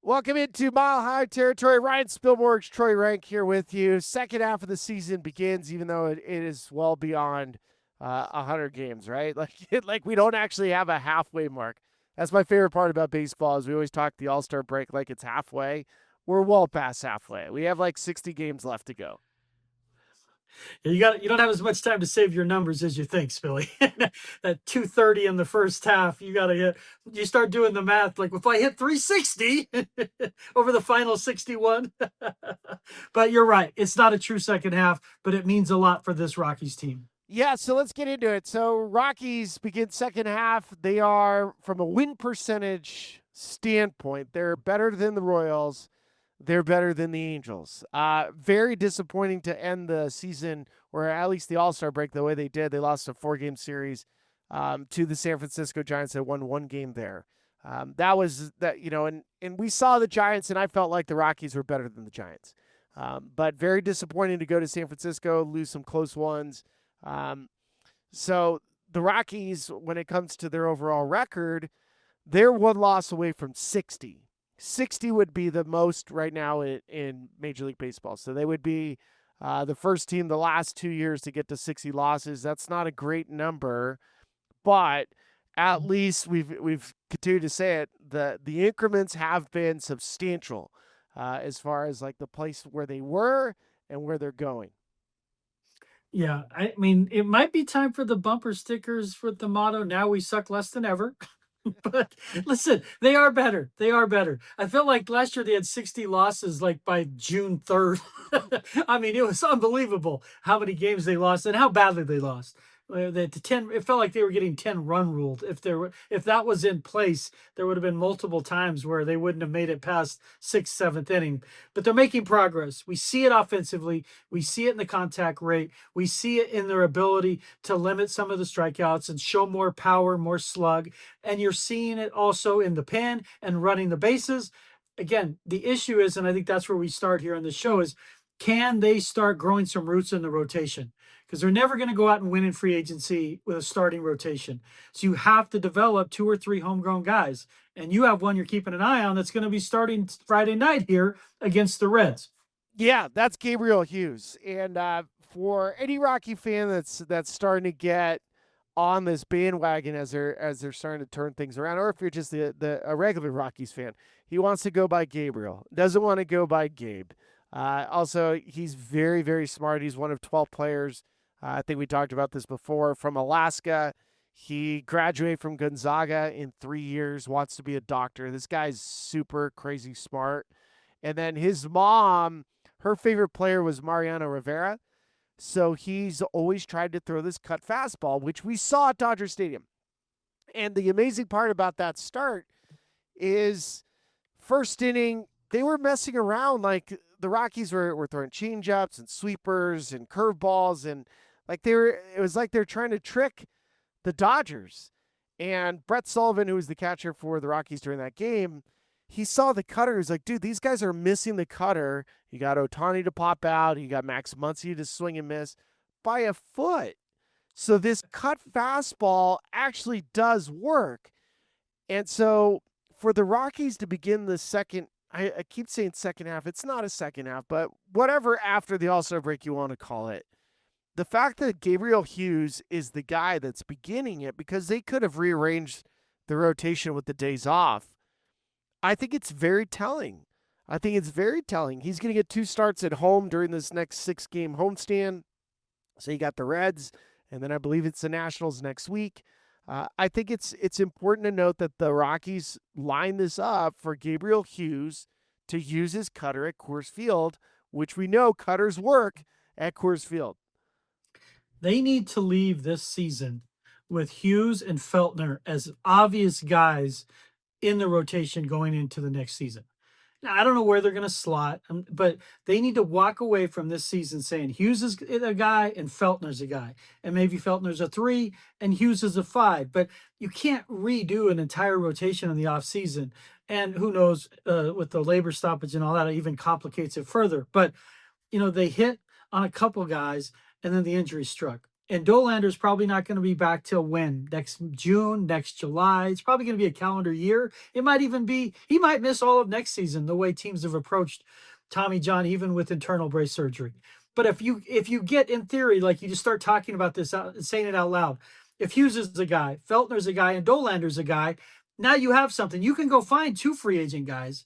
Welcome into Mile High Territory. Ryan Spilborghs, Troy Renck here with you. Second half of the season begins, even though it is well beyond 100 games, right? Like we don't actually have a halfway mark. That's my favorite part about baseball is we always talk the All-Star break like it's halfway. We're well past halfway. We have like 60 games left to go. You don't have as much time to save your numbers as you think, Spilly. That 230 in the first half, you start doing the math like if I hit 360 over the final 61. But you're right. It's not a true second half, but it means a lot for this Rockies team. Yeah, so let's get into it. So Rockies begin second half. They are, from a win percentage standpoint, they're better than the Royals. They're better than the Angels. Very disappointing to end the season, or at least the All-Star break, the way they did. They lost a 4-game series to the San Francisco Giants that won one game there. That was that, and we saw the Giants, and I felt like the Rockies were better than the Giants. But very disappointing to go to San Francisco, lose some close ones. So the Rockies, when it comes to their overall record, they're one loss away from 60. 60 would be the most right now in Major League Baseball. So they would be the first team the last 2 years to get to 60 losses. That's not a great number, but at least we've continued to say it. The increments have been substantial as far as like the place where they were and where they're going. Yeah, I mean, it might be time for the bumper stickers with the motto, now we suck less than ever. But listen, they are better. They are better. I felt like last year they had 60 losses like by June 3rd. I mean, it was unbelievable how many games they lost and how badly they lost. It felt like they were getting 10 run ruled. If that was in place, there would have been multiple times where they wouldn't have made it past sixth, seventh inning. But they're making progress. We see it offensively. We see it in the contact rate. We see it in their ability to limit some of the strikeouts and show more power, more slug. And you're seeing it also in the pen and running the bases. Again, the issue is, and I think that's where we start here on the show, is can they start growing some roots in the rotation? Because they're never going to go out and win in free agency with a starting rotation. So you have to develop 2 or 3 homegrown guys. And you have one you're keeping an eye on that's going to be starting Friday night here against the Reds. Yeah, that's Gabriel Hughes. And for any Rocky fan that's starting to get on this bandwagon as they're starting to turn things around, or if you're just a regular Rockies fan, he wants to go by Gabriel, doesn't want to go by Gabe. Also, he's very, very smart. He's one of 12 players. I think we talked about this before, from Alaska. He graduated from Gonzaga in 3 years, wants to be a doctor. This guy's super crazy smart. And then his mom, her favorite player was Mariano Rivera. So he's always tried to throw this cut fastball, which we saw at Dodger Stadium. And the amazing part about that start is first inning, they were messing around. Like the Rockies were throwing changeups and sweepers and curveballs, and it was like they're trying to trick the Dodgers. And Brett Sullivan, who was the catcher for the Rockies during that game, he saw the cutter. He was like, dude, these guys are missing the cutter. You got Ohtani to pop out. You got Max Muncy to swing and miss by a foot. So this cut fastball actually does work. And so for the Rockies to begin the second, I keep saying second half. It's not a second half, but whatever after the All-Star break you want to call it. The fact that Gabriel Hughes is the guy that's beginning it, because they could have rearranged the rotation with the days off, I think it's very telling. I think it's very telling. He's going to get 2 starts at home during this next 6-game homestand. So you got the Reds, and then I believe it's the Nationals next week. I think it's important to note that the Rockies line this up for Gabriel Hughes to use his cutter at Coors Field, which we know cutters work at Coors Field. They need to leave this season with Hughes and Feltner as obvious guys in the rotation going into the next season. Now, I don't know where they're going to slot, but they need to walk away from this season saying Hughes is a guy and Feltner's a guy. And maybe Feltner's a 3 and Hughes is a 5. But you can't redo an entire rotation in the offseason. And who knows, with the labor stoppage and all that, it even complicates it further. But, they hit on a couple guys and then the injury struck. And Dollander's probably not going to be back till when? Next June, next July. It's probably going to be a calendar year. It might even be, he might miss all of next season, the way teams have approached Tommy John, even with internal brace surgery. But if you get in theory, like you just start talking about this, saying it out loud, if Hughes is a guy, Feltner's a guy, and Dollander's a guy, now you have something. You can go find two free agent guys,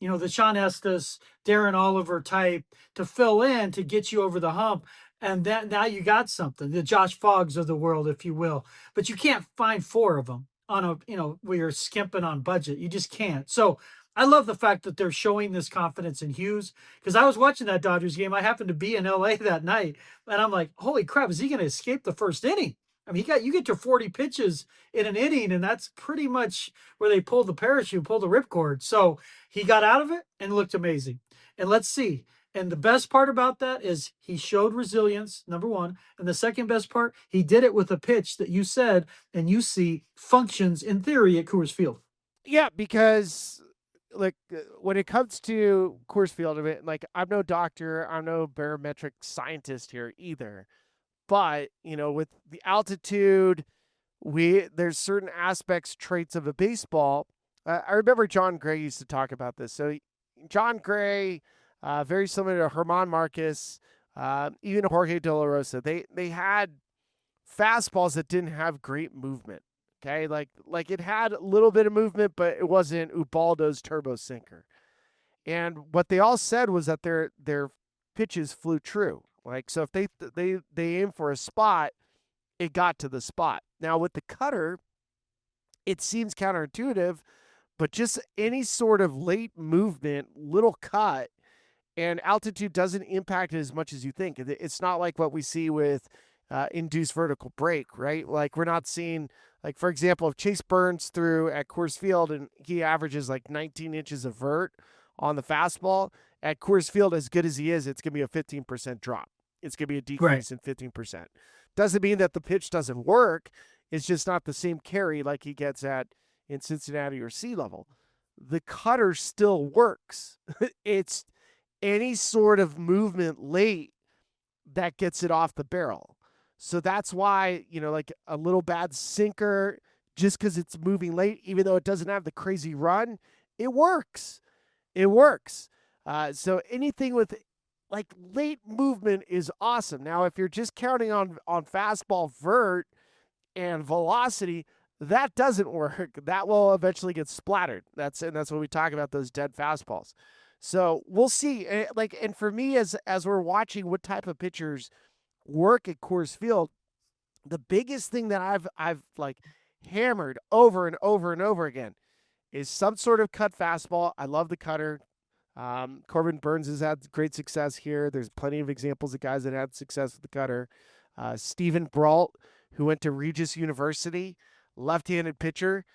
the Sean Estes, Darren Oliver type to fill in to get you over the hump. And that now you got something, the Josh Foggs of the world, if you will. But you can't find four of them on where you're skimping on budget. You just can't. So I love the fact that they're showing this confidence in Hughes, because I was watching that Dodgers game. I happened to be in LA that night, and I'm like, holy crap, is he going to escape the first inning? I mean, you get to 40 pitches in an inning, and that's pretty much where they pull the parachute, pull the ripcord. So he got out of it and looked amazing. And let's see. And the best part about that is he showed resilience, number one. And the second best part, he did it with a pitch that you said and you see functions in theory at Coors Field. Yeah, because like when it comes to Coors Field, I mean, like I'm no doctor, I'm no barometric scientist here either. But with the altitude, there's certain aspects, traits of a baseball. I remember John Gray used to talk about this. So John Gray, very similar to Herman Marcus, even Jorge De La Rosa. They had fastballs that didn't have great movement. Okay, like it had a little bit of movement, but it wasn't Ubaldo's turbo sinker. And what they all said was that their pitches flew true. Like so, if they aim for a spot, it got to the spot. Now with the cutter, it seems counterintuitive, but just any sort of late movement, little cut, and altitude doesn't impact it as much as you think. It's not like what we see with induced vertical break, right? Like we're not seeing, like for example, if Chase Burns threw at Coors Field and he averages like 19 inches of vert on the fastball, at Coors Field, as good as he is, it's going to be a 15% drop. It's going to be a decrease in 15%. Doesn't mean that the pitch doesn't work. It's just not the same carry like he gets in Cincinnati or Sea Level. The cutter still works. It's any sort of movement late that gets it off the barrel. So that's why, like a little bad sinker, just because it's moving late, even though it doesn't have the crazy run, it works. It works. So anything with like late movement is awesome. Now, if you're just counting on fastball vert and velocity, that doesn't work. That will eventually get splattered. That's what we talk about, those dead fastballs. So we'll see. And for me, as we're watching what type of pitchers work at Coors Field, the biggest thing that I've like hammered over and over and over again is some sort of cut fastball. I love the cutter. Corbin Burns has had great success here. There's plenty of examples of guys that had success with the cutter. Stephen Brault, who went to Regis University, left-handed pitcher,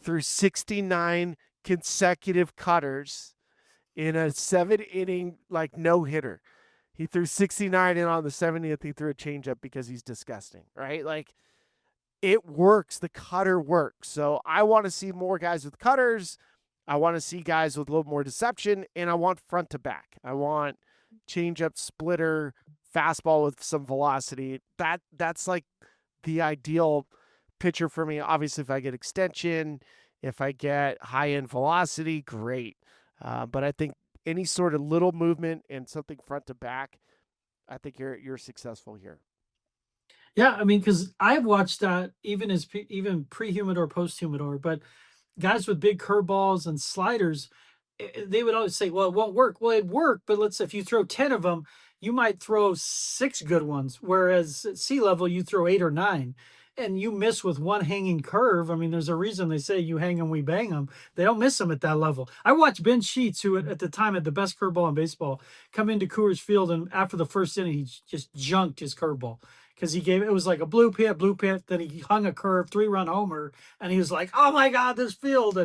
threw 69 consecutive cutters in a 7-inning like no-hitter. He threw 69, and on the 70th, he threw a changeup because he's disgusting, right? Like, it works. The cutter works. So I want to see more guys with cutters. I want to see guys with a little more deception, and I want front to back. I want changeup, splitter, fastball with some velocity. That's like the ideal pitcher for me. Obviously, if I get extension, if I get high-end velocity, great. But I think any sort of little movement and something front to back, I think you're successful here. Yeah, I mean, because I've watched that even pre-humidor, post-humidor, but guys with big curveballs and sliders, they would always say, "Well, it won't work." Well, it'd work, but let's say if you throw 10 of them, you might throw 6 good ones, whereas at sea level you throw 8 or 9, and you miss with one hanging curve. I mean, there's a reason they say you hang them, we bang them. They don't miss them at that level. I watched Ben Sheets, who at the time had the best curveball in baseball, come into Coors Field, and after the first inning, he just junked his curveball because it was like a blue pit. Then he hung a curve, 3-run homer, and he was like, "Oh my God, this field!"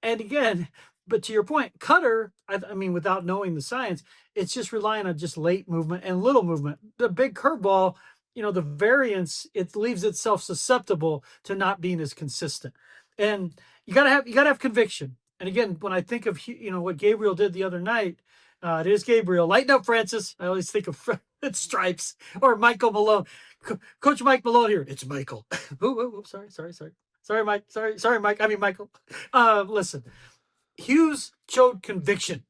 And again, but to your point, cutter, I mean, without knowing the science, it's just relying on just late movement and little movement. The big curveball, the variance, it leaves itself susceptible to not being as consistent. And you gotta have conviction. And again, when I think of what Gabriel did the other night, It is Gabriel. Lighten up, Francis. I always think of Stripes or Michael Malone. Coach Mike Malone here. It's Michael. Sorry. Sorry, Mike. Sorry, Mike. I mean, Michael. Listen, Hughes showed conviction.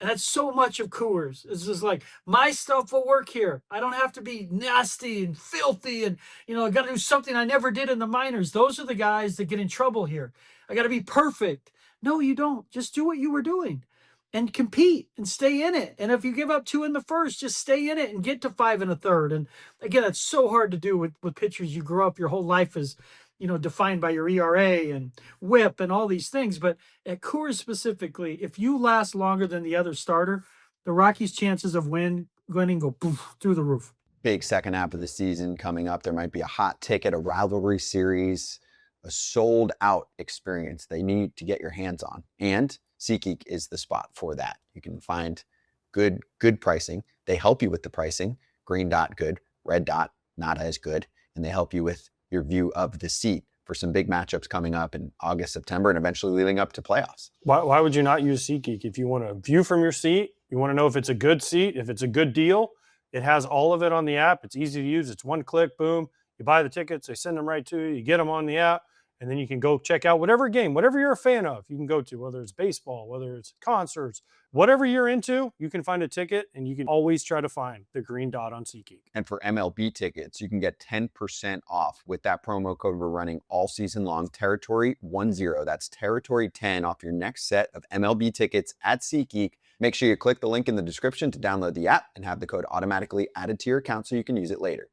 And that's so much of Coors. It's just like, my stuff will work here. I don't have to be nasty and filthy and, I got to do something I never did in the minors. Those are the guys that get in trouble here. I got to be perfect. No, you don't. Just do what you were doing and compete and stay in it. And if you give up 2 in the first, just stay in it and get to 5 in the third. And again, that's so hard to do with pitchers. You grew up your whole life as, defined by your ERA and whip and all these things. But at Coors specifically, if you last longer than the other starter, the Rockies' chances of winning go poof, through the roof. Big second half of the season coming up. There might be a hot ticket, a rivalry series, a sold out experience they need to get your hands on. And SeatGeek is the spot for that. You can find good pricing. They help you with the pricing. Green dot, good. Red dot, not as good. And they help you with your view of the seat for some big matchups coming up in August, September, and eventually leading up to playoffs. Why would you not use SeatGeek? If you want to view from your seat, you want to know if it's a good seat, if it's a good deal, it has all of it on the app. It's easy to use. It's one click, boom. You buy the tickets, they send them right to you. You get them on the app, and then you can go check out whatever game, whatever you're a fan of, you can go to, whether it's baseball, whether it's concerts, whatever you're into, you can find a ticket, and you can always try to find the green dot on SeatGeek. And for MLB tickets, you can get 10% off with that promo code we're running all season long, Territory10. That's Territory10 off your next set of MLB tickets at SeatGeek. Make sure you click the link in the description to download the app and have the code automatically added to your account so you can use it later.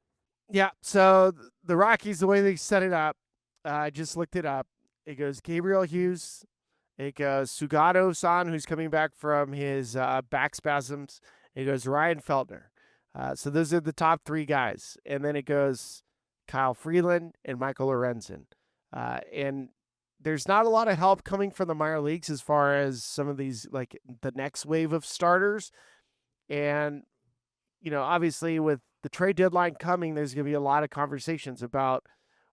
Yeah, so the Rockies, the way they set it up, I just looked it up. It goes Gabriel Hughes. It goes Sugano-san, who's coming back from his back spasms. It goes Ryan Feltner. So those are the top 3 guys. And then it goes Kyle Freeland and Michael Lorenzen. And there's not a lot of help coming from the minor leagues as far as some of these, like the next wave of starters. And, obviously with the trade deadline coming, there's going to be a lot of conversations about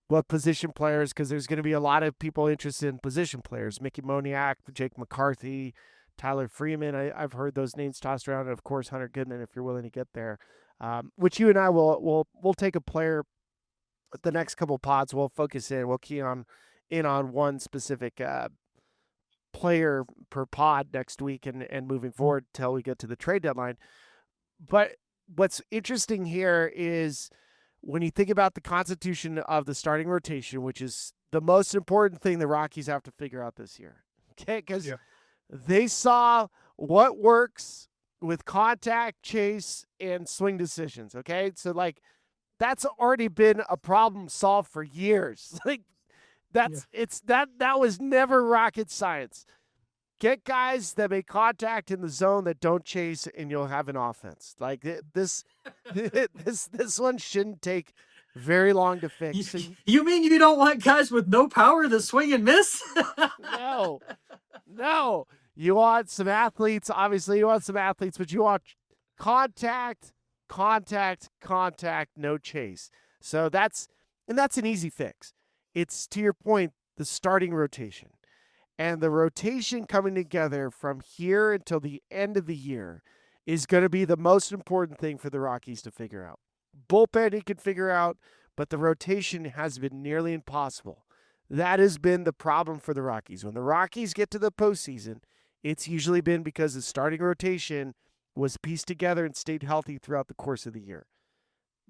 what position players, because there's going to be a lot of people interested in position players. Mickey Moniak, Jake McCarthy, Tyler Freeman. I've heard those names tossed around, and of course Hunter Goodman, if you're willing to get there. Which you and I will take a player. The next couple pods, we'll focus in. We'll key in on one specific player per pod next week, and moving forward till we get to the trade deadline. But what's interesting here is, when you think about the constitution of the starting rotation, which is the most important thing the Rockies have to figure out this year, okay? Because they saw what works with contact, chase, and swing decisions, okay? So, that's already been a problem solved for years. That was never rocket science. Get guys that make contact in the zone that don't chase, and you'll have an offense. This one shouldn't take very long to fix. You mean you don't want guys with no power to swing and miss? No. You want some athletes. Obviously, you want some athletes, but you want contact, no chase. So that's an easy fix. It's, to your point, the starting rotation. And the rotation coming together from here until the end of the year is going to be the most important thing for the Rockies to figure out. Bullpen he can figure out, but the rotation has been nearly impossible. That has been the problem for the Rockies. When the Rockies get to the postseason, it's usually been because the starting rotation was pieced together and stayed healthy throughout the course of the year.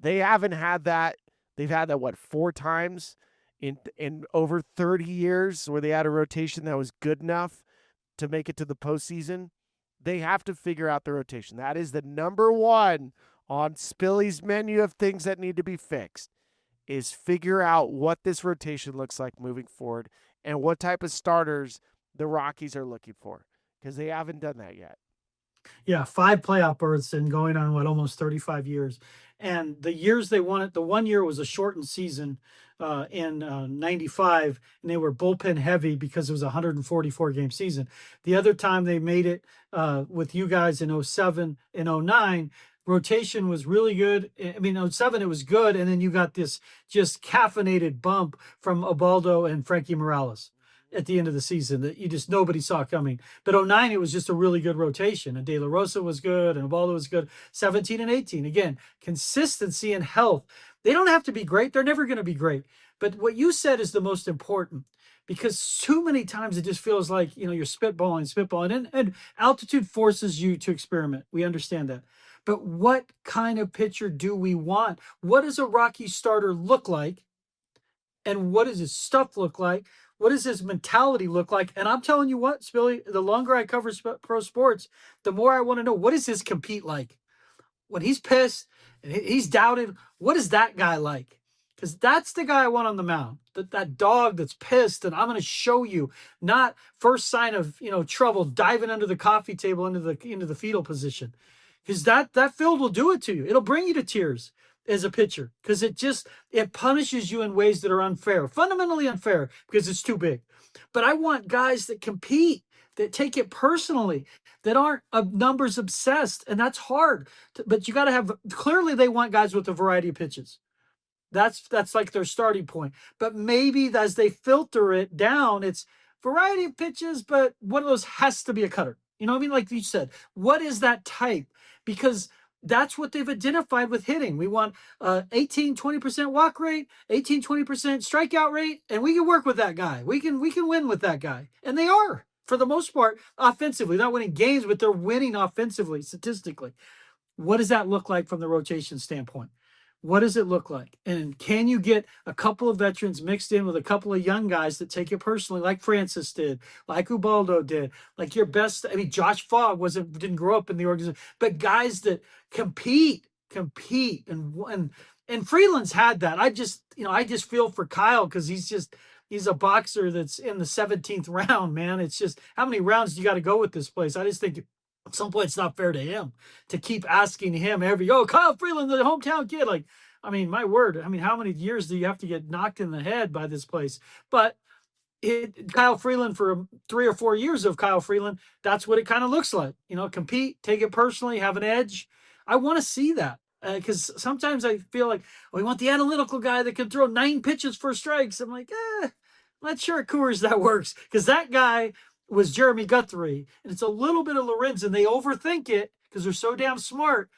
They haven't had that. They've had that, 4 times in over 30 years where they had a rotation that was good enough to make it to the postseason. They have to figure out the rotation. That is the number one on Spilly's menu of things that need to be fixed, is figure out what this rotation looks like moving forward and what type of starters the Rockies are looking for, because they haven't done that yet. Yeah, 5 playoff berths and going on, almost 35 years. And the years they won it, the one year was a shortened season in 95, and they were bullpen heavy because it was a 144-game season. The other time they made it with you guys in 07 and 09, rotation was really good. I mean, 07, it was good, and then you got this just caffeinated bump from Ubaldo and Frankie Morales. at the end of the season that nobody saw coming. But 09, it was just a really good rotation. And De La Rosa was good, and Ubaldo was good. 17 and 18, again, consistency and health. They don't have to be great. They're never going to be great. But what you said is the most important, because too many times it just feels like, you're spitballing, and altitude forces you to experiment. We understand that. But what kind of pitcher do we want? What does a Rocky starter look like? And what does his stuff look like? What does his mentality look like? And I'm telling you what, Spilly, the longer I cover pro sports, the more I want to know, what is his compete like? When he's pissed and he's doubted, what is that guy like? Because that's the guy I want on the mound. That dog that's pissed, and I'm going to show you. Not first sign of trouble, diving under the coffee table into the fetal position. Because that field will do it to you. It'll bring you to tears as a pitcher, because it punishes you in ways that are unfair, fundamentally unfair, because it's too big. But I want guys that compete, that take it personally, that aren't numbers obsessed, and that's hard. But you got to have, clearly they want guys with a variety of pitches. That's like their starting point. But maybe as they filter it down, it's variety of pitches, but one of those has to be a cutter. You know what I mean? Like you said, what is that type? Because that's what they've identified with hitting. We want 18, 20% walk rate, 18, 20% strikeout rate, and we can work with that guy. We can win with that guy. And they are, for the most part, offensively. Not winning games, but they're winning offensively, statistically. What does that look like from the rotation standpoint? What does it look like? And can you get a couple of veterans mixed in with a couple of young guys that take it personally, like Francis did, like Ubaldo did, like your best? I mean, Josh Fogg didn't grow up in the organization, but guys that compete, and Freeland's had that. I just feel for Kyle, because he's a boxer that's in the 17th round, man. It's just, how many rounds do you got to go with this place? I just think at some point it's not fair to him to keep asking him Kyle Freeland, the hometown kid. Like, I mean, my word. I mean, how many years do you have to get knocked in the head by this place? But Kyle Freeland, for 3 or 4 years of Kyle Freeland, that's what it kind of looks like. Compete, take it personally, have an edge. I want to see that, because sometimes I feel like, we want the analytical guy that can throw 9 pitches for strikes. I'm like, I'm not sure at Coors that works, because that guy was Jeremy Guthrie, and it's a little bit of Lorenzen. They overthink it because they're so damn smart,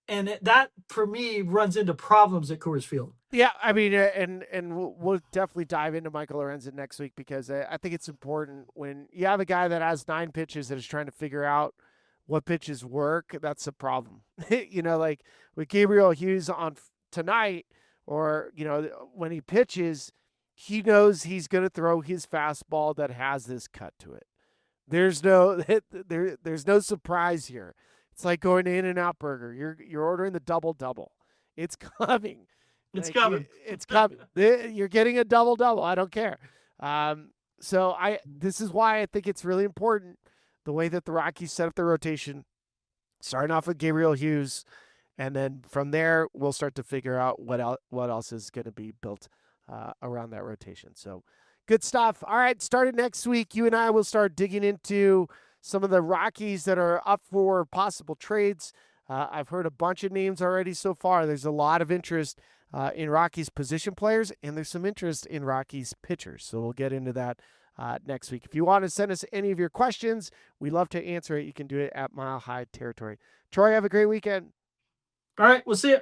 and that for me runs into problems at Coors Field. Yeah, I mean, and we'll definitely dive into Michael Lorenzen next week, because I think it's important when you have a guy that has 9 pitches that is trying to figure out what pitches work. That's a problem. Like with Gabriel Hughes on tonight, or when he pitches, he knows he's going to throw his fastball that has this cut to it. There's no surprise here. It's like going to In-N-Out Burger. You're ordering the double. It's coming. It's coming. It's coming. You're getting a double. I don't care. So this is why I think it's really important the way that the Rockies set up their rotation, starting off with Gabriel Hughes, and then from there we'll start to figure out what else is going to be built around that rotation. So. Good stuff. All right, starting next week, you and I will start digging into some of the Rockies that are up for possible trades. I've heard a bunch of names already so far. There's a lot of interest in Rockies position players, and there's some interest in Rockies pitchers. So we'll get into that next week. If you want to send us any of your questions, we love to answer it. You can do it at Mile High Territory. Troy, have a great weekend. All right, we'll see you.